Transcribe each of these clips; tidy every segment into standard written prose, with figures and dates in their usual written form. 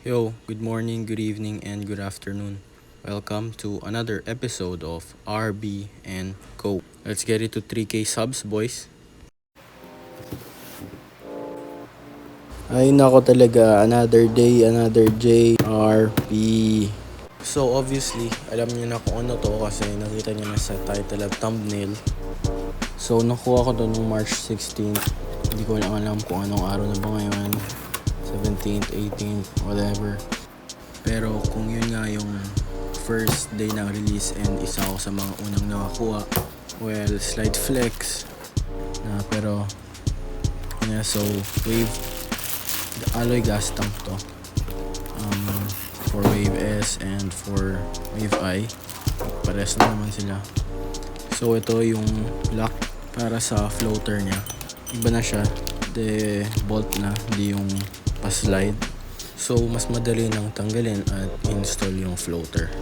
Yo, good morning, good evening, and good afternoon. Welcome to another episode of RB and Co. Let's get it to 3K subs, boys. Ay nako talaga, another day, another JRP. So obviously, alam niyo na kung ano to kasi nakita niyo na sa title at thumbnail. So nakuha ko to noong March 16th. Hindi ko lang alam kung anong araw na ba ngayon. 17th, 18th, whatever. Pero kung yun nga yung first day ng release and isa ako sa mga unang nakakuha, well, slight flex na pero yeah, so wave the alloy gas tank to for wave S and for wave I, pares na naman sila. So ito yung lock para sa floater nya, iba na siya, the bolt na, hindi yung pa-slide. So mas madali nang tanggalin at install yung floater.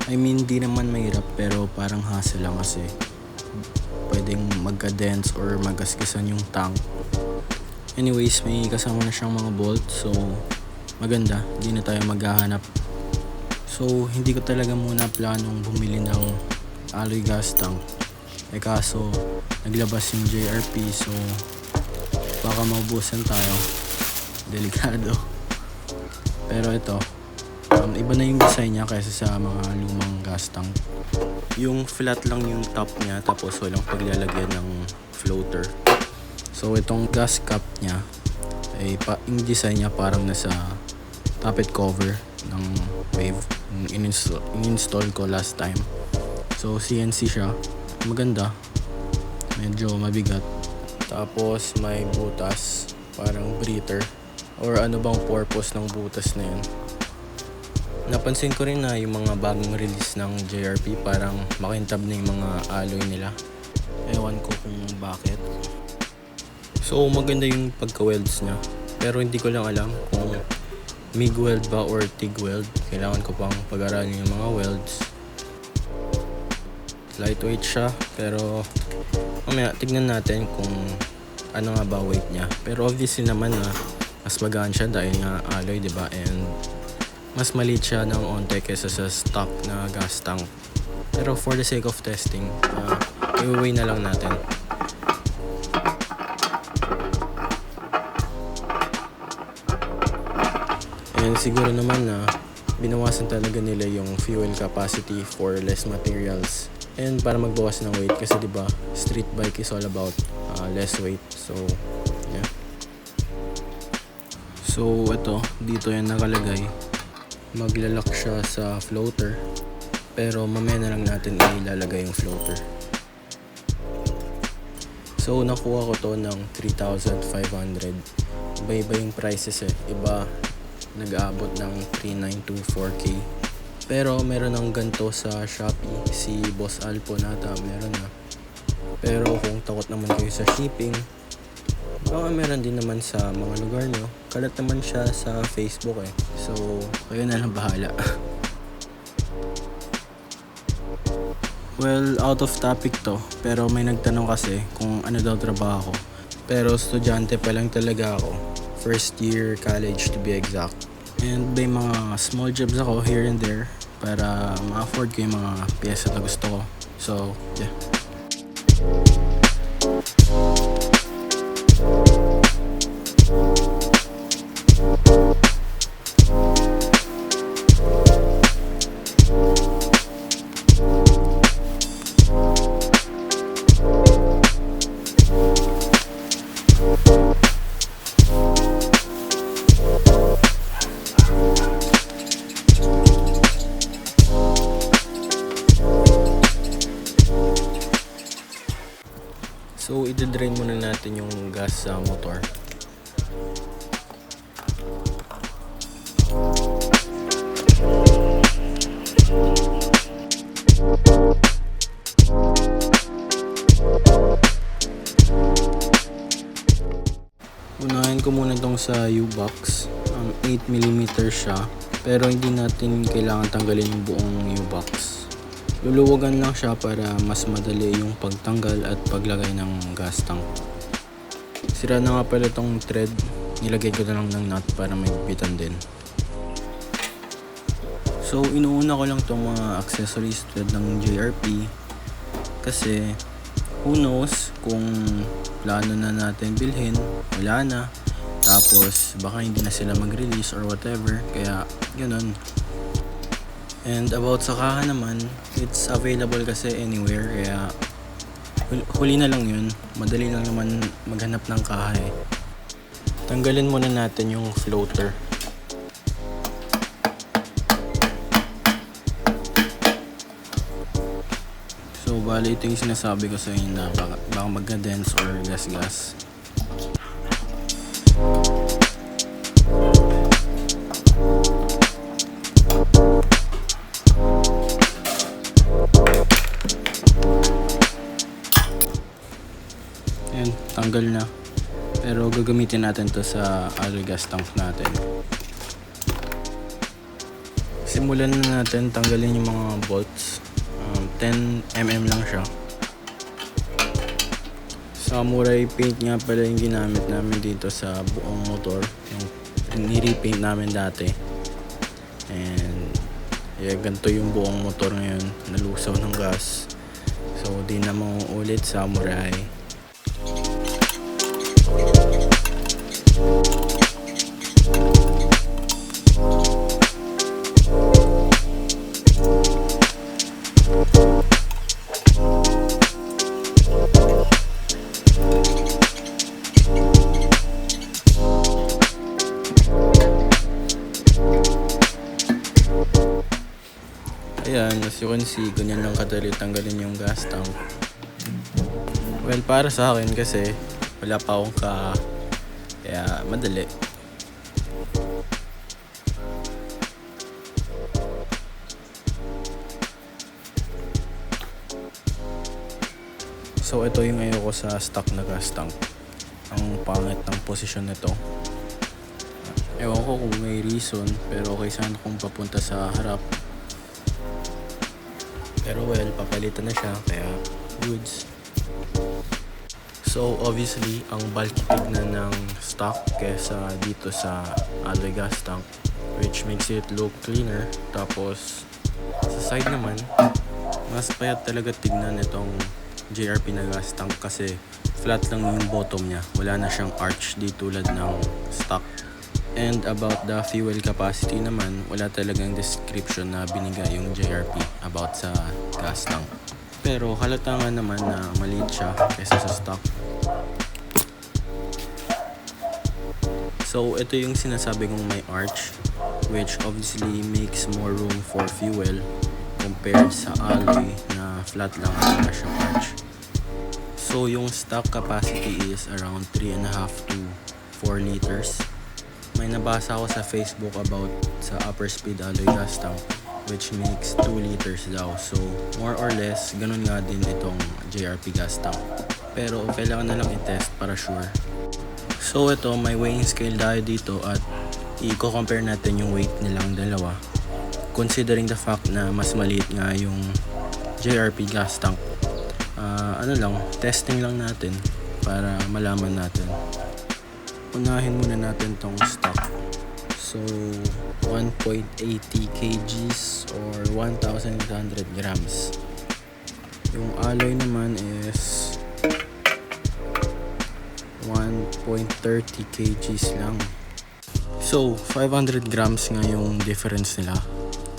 I mean, di naman mahirap pero parang hassle lang kasi pwedeng magka-dents or magaskisan yung tank. Anyways, may kasama na siyang mga bolt, so maganda, di na tayo maghahanap. So hindi ko talaga muna planong bumili ng alloy gas tank, kaso naglabas yung JRP, so baka maubusan tayo, delikado. Pero ito, iba na yung design niya kaysa sa mga lumang gas tank. Yung flat lang yung top niya, tapos walang paglalagyan ng floater. So itong gas cap niya ay yung design niya parang nasa tappet cover ng wave, yung in-install ko last time. So CNC siya, maganda, medyo mabigat. Tapos may butas, parang breather, or ano bang purpose ng butas na yun. Napansin ko rin na yung mga bagong release ng JRP parang makintab na yung mga alloy nila. Ewan ko kung bakit. So maganda yung pagka-welds niya, pero hindi ko lang alam kung MIG weld ba or TIG weld. Kailangan ko pang pag-aralin yung mga welds. Lightweight siya, pero mamaya tignan natin kung ano nga ba weight niya. Pero obviously naman na mas magaan siya dahil nga alloy, diba? And mas maliit siya ng onte kesa sa stock na gas tank. Pero for the sake of testing, i-weigh na lang natin. And siguro naman na binawasan talaga nila yung fuel capacity for less materials. And para magbawas ng weight kasi diba, street bike is all about less weight. So yeah. So ito, dito yan nakalagay. Maglalak siya sa floater, pero mamaya na lang natin ilalagay yung floater. So nakuha ko to ng 3,500. Iba-iba yung prices iba nag-aabot ng 3,924K. Pero meron ng ganito sa Shopee, si Boss Alpo nata meron na. Pero kung takot naman kayo sa shipping, baka meron din naman sa mga lugar nyo. Kalat naman siya sa Facebook so kayo na lang bahala. Well, out of topic to, pero may nagtanong kasi kung ano daw trabaho ko. Pero estudyante pa lang talaga ako, first year college to be exact. And may mga small jobs ako here and there para ma-afford ko yung mga piyesa na gusto ko. So yeah. So i-drain muna natin yung gas sa motor. Unahin ko muna itong sa U-box. 8mm siya, pero hindi natin kailangan tanggalin yung buong U-box. Luluwagan lang siya para mas madali yung pagtanggal at paglagay ng gas tank. Sira na nga pala itong thread, nilagay ko na lang ng nut para may bitan din. So inuuna ko lang tong mga accessories tulad ng JRP kasi who knows kung plano na natin bilhin, wala na, tapos baka hindi na sila mag-release or whatever, kaya ganun. And about sa kaha naman, it's available kasi anywhere, kaya huli na lang yun. Madali lang naman maghanap ng kaha eh. Tanggalin muna natin yung floater. So bali ito yung sinasabi ko sa inyo na baka magka-dents or gas-gas. Ayan, tanggal na. Pero gagamitin natin to sa alloy gas tank natin. Simulan na natin tanggalin yung mga bolts. 10mm lang siya. Samurai paint nga pala yung ginamit namin dito sa buong motor, yung ni-repaint namin dati. And ganito yung buong motor ngayon, nalusaw ng gas. So di na mauulit samurai. Ayan, as you can see, ganyan lang kadali tanggalin yung gas tank. Well, para sa akin kasi wala pa akong kaya madali. So ito yung ayoko sa stock na gas tank. Ang pangit ng posisyon nito. Ewan ko kung may reason, pero okay sana kung papunta sa harap. Pero well, papalitan na siya, kaya goods. So obviously, ang bulky tignan ng stock kesa dito sa alloy gas tank, which makes it look cleaner. Tapos sa side naman, mas payat talaga tignan itong JRP na gas tank kasi flat lang yung bottom niya. Wala na siyang arch di tulad ng stock. And about the fuel capacity naman, wala talagang description na binigay yung JRP about sa gas tank. Pero halata nga naman na maliit siya kaysa sa stock. So ito yung sinasabi kong may arch, which obviously makes more room for fuel compared sa alloy na flat lang at wala siyang arch. So yung stock capacity is around 3.5 to 4 liters. May nabasa ako sa Facebook about sa upper speed alloy gas tank, which makes 2 liters daw. So more or less ganun nga din itong JRP gas tank, pero kailangan na lang i-test para sure. So ito, may weighing scale tayo dito at i-compare natin yung weight nilang dalawa, considering the fact na mas maliit nga yung JRP gas tank. Testing lang natin para malaman natin. Unahin muna natin tong stock. So 1.80 kgs or 1,800 grams. Yung alloy naman is 1.30 kgs lang. So 500 grams nga yung difference nila.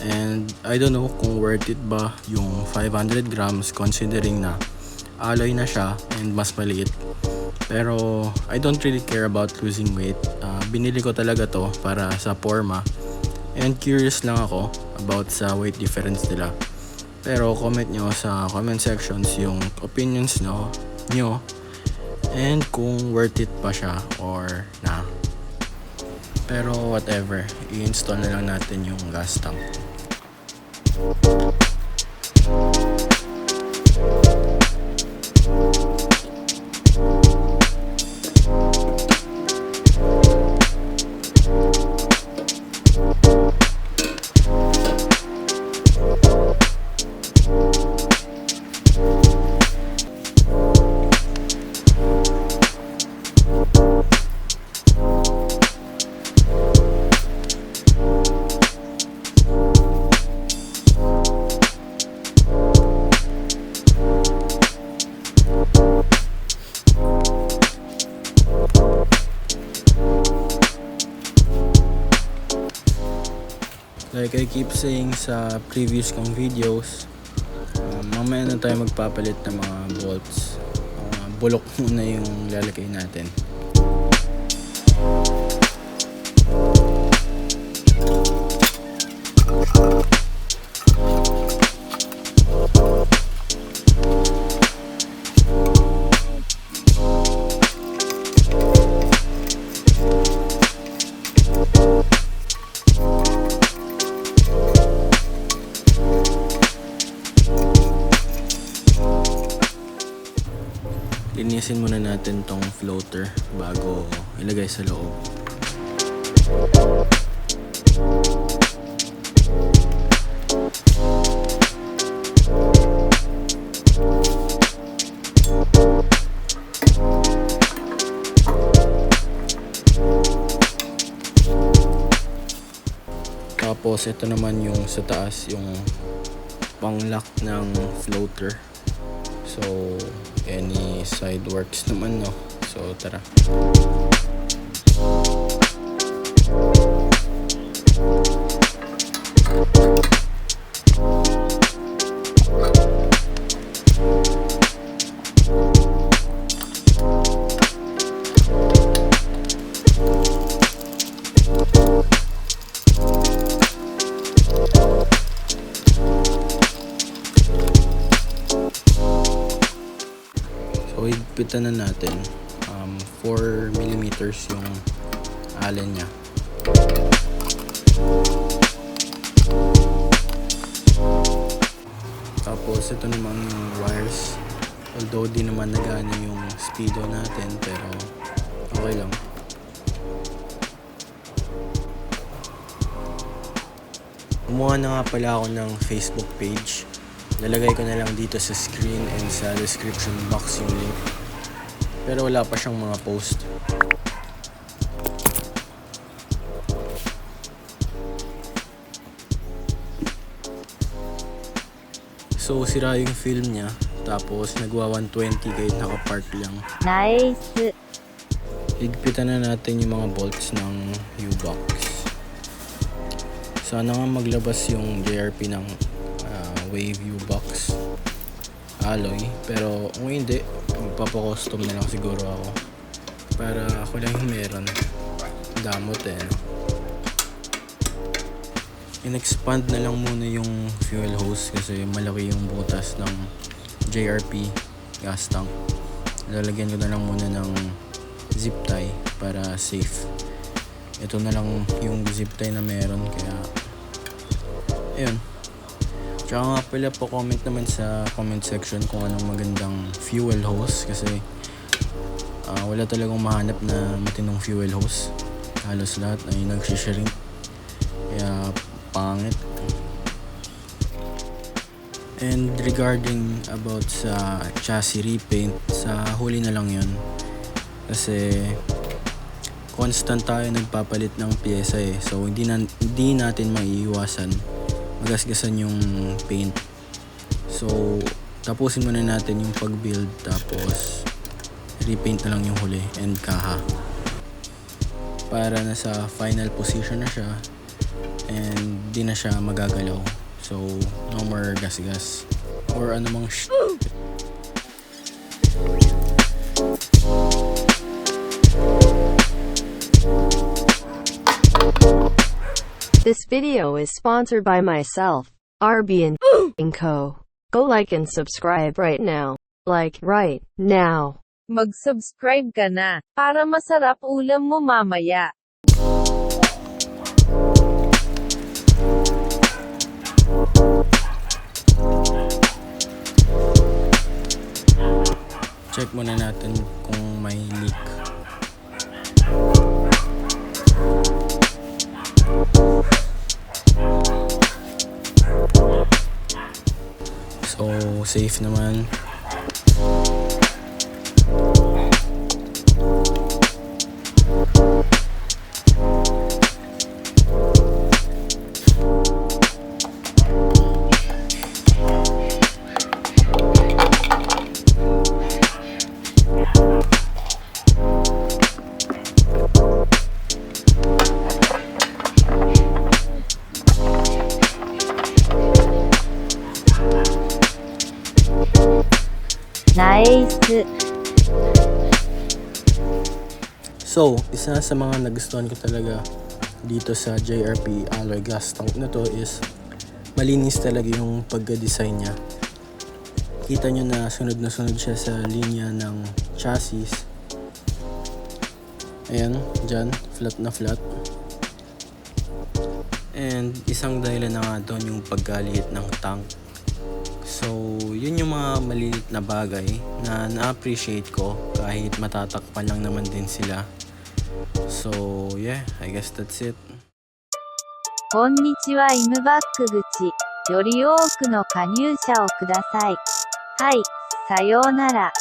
And I don't know kung worth it ba yung 500 grams considering na alloy na siya and mas maliit. Pero I don't really care about losing weight. Binili ko talaga to para sa forma. And curious lang ako about sa weight difference nila. Pero comment nyo sa comment sections yung opinions nyo and kung worth it pa siya or na. Pero whatever, i-install na lang natin yung gas tank. Like I keep saying sa previous kong videos, mamaya na tayo magpapalit ng mga bolts. Bulok muna yung lalagay natin. Linisin muna natin tong floater bago ilagay sa loob. Tapos ito naman yung sa taas, yung pang-lock ng floater. So any side works naman, no? So tara. So higpitan na natin. 4mm yung allen niya. Tapos ito naman yung wires. Although di naman nagana yung speedo natin, pero okay lang. Kumuha na nga pala ako ng Facebook page. Lalagay ko na lang dito sa screen and sa description box yung link. Pero wala pa siyang mga post. So sira yung film niya. Tapos nagwa 120 kahit nakapark lang. Nice! Higpitan na natin yung mga bolts ng U-box. Sana nga maglabas yung JRP ng Wave U-box alloy, pero kung hindi, magpapa-custom na lang siguro ako para ako lang yung meron. Damot in-expand na lang muna yung fuel hose kasi malaki yung butas ng JRP gas tank. Lalagyan ko na lang muna ng zip tie para safe. Ito na lang yung zip tie na meron, kaya ayun. Tsaka nga pala po, comment naman sa comment section kung anong magandang fuel hose kasi wala talagang mahanap na matinong fuel hose. Halos lahat ay nagsishrink, kaya pangit. And regarding about sa chassis repaint, sa huli na lang yun kasi constant tayo nagpapalit ng pyesa so hindi natin maiiwasan magasgasan yung paint. So tapusin muna natin yung pag-build, tapos repaint na lang yung huli and kaha para nasa final position na siya and di na siya magagalaw. So no more gas or anumang This video is sponsored by myself, RB and Co. Go like and subscribe right now. Like right now. Mag-subscribe ka na para masarap ulam mo mamaya. check muna natin kung may leak. So safe naman. ナイス。 So, isa sa mga nagustuhan ko talaga dito sa JRP Alloy Gas Tank na to is malinis talaga yung pagka-design niya. Kita nyo na sunod siya sa linya ng chassis. Ayan, dyan, flat na flat. And isang dahilan na nga doon yung pagkaliit ng tank. So, yun yung mga maliliit na bagay na na-appreciate ko kahit matatakpan lang naman din sila. So, yeah, I guess that's it. こんにちはイムバック口。より多くの加入者をください。はい、さようなら。